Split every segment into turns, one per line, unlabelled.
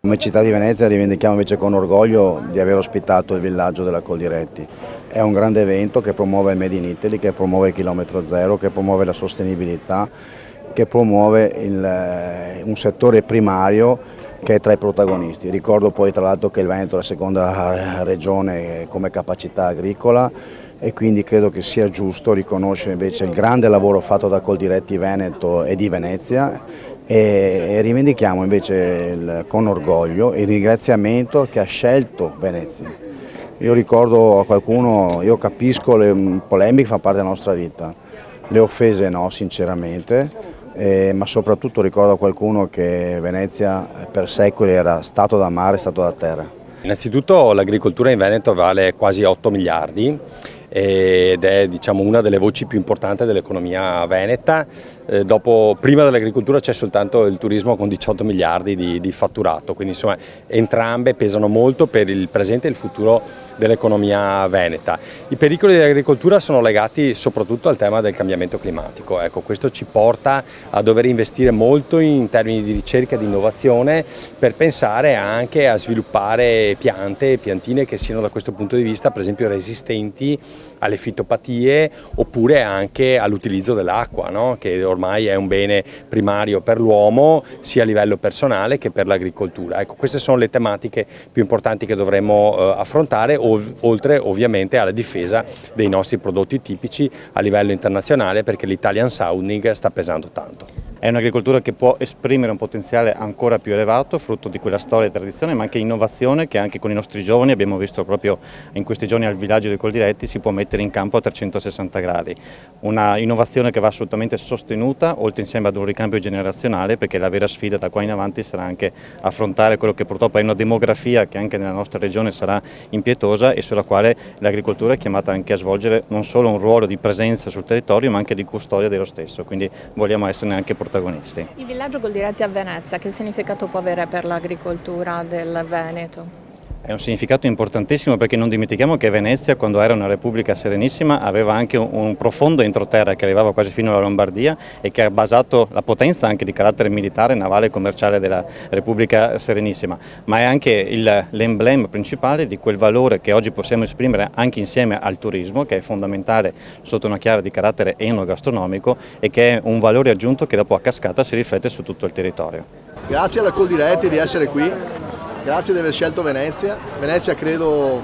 Come città di Venezia rivendichiamo invece con orgoglio di aver ospitato il villaggio della Coldiretti. È un grande evento che promuove il Made in Italy, che promuove il chilometro zero, che promuove la sostenibilità, che promuove un settore primario che è tra i protagonisti. Ricordo poi tra l'altro che il Veneto è la seconda regione come capacità agricola e quindi credo che sia giusto riconoscere invece il grande lavoro fatto da Coldiretti Veneto e di Venezia e rivendichiamo invece con orgoglio il ringraziamento che ha scelto Venezia. Io ricordo a qualcuno, io capisco le polemiche, fanno parte della nostra vita, le offese no sinceramente, ma soprattutto ricordo a qualcuno che Venezia per secoli era stato da mare, stato da terra.
Innanzitutto l'agricoltura in Veneto vale quasi 8 miliardi ed è una delle voci più importanti dell'economia veneta. Prima dell'agricoltura c'è soltanto il turismo con 18 miliardi di fatturato, quindi insomma entrambe pesano molto per il presente e il futuro dell'economia veneta. I pericoli dell'agricoltura sono legati soprattutto al tema del cambiamento climatico. Ecco, questo ci porta a dover investire molto in termini di ricerca e di innovazione per pensare anche a sviluppare piantine che siano da questo punto di vista per esempio resistenti alle fitopatie oppure anche all'utilizzo dell'acqua, no? Che ormai è un bene primario per l'uomo sia a livello personale che per l'agricoltura. Ecco, queste sono le tematiche più importanti che dovremmo affrontare, oltre ovviamente alla difesa dei nostri prodotti tipici a livello internazionale, perché l'Italian sounding sta pesando tanto.
È un'agricoltura che può esprimere un potenziale ancora più elevato, frutto di quella storia e tradizione, ma anche innovazione che anche con i nostri giovani abbiamo visto proprio in questi giorni al villaggio dei Coldiretti si può mettere in campo a 360 gradi. Una innovazione che va assolutamente sostenuta, oltre insieme ad un ricambio generazionale, perché la vera sfida da qua in avanti sarà anche affrontare quello che purtroppo è una demografia che anche nella nostra regione sarà impietosa e sulla quale l'agricoltura è chiamata anche a svolgere non solo un ruolo di presenza sul territorio, ma anche di custodia dello stesso, quindi vogliamo esserne anche protagonisti.
Il villaggio Coldiretti a Venezia, che significato può avere per l'agricoltura del Veneto?
È un significato importantissimo perché non dimentichiamo che Venezia, quando era una repubblica serenissima, aveva anche un profondo entroterra che arrivava quasi fino alla Lombardia e che ha basato la potenza anche di carattere militare, navale e commerciale della Repubblica Serenissima, ma è anche l'emblema principale di quel valore che oggi possiamo esprimere anche insieme al turismo, che è fondamentale sotto una chiave di carattere enogastronomico e che è un valore aggiunto che dopo a cascata si riflette su tutto il territorio.
Grazie alla Coldiretti di essere qui. Grazie di aver scelto Venezia. Venezia credo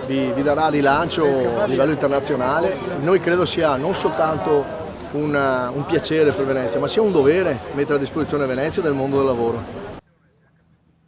vi darà rilancio a livello internazionale. Noi credo sia non soltanto un piacere per Venezia, ma sia un dovere mettere a disposizione Venezia del mondo del lavoro.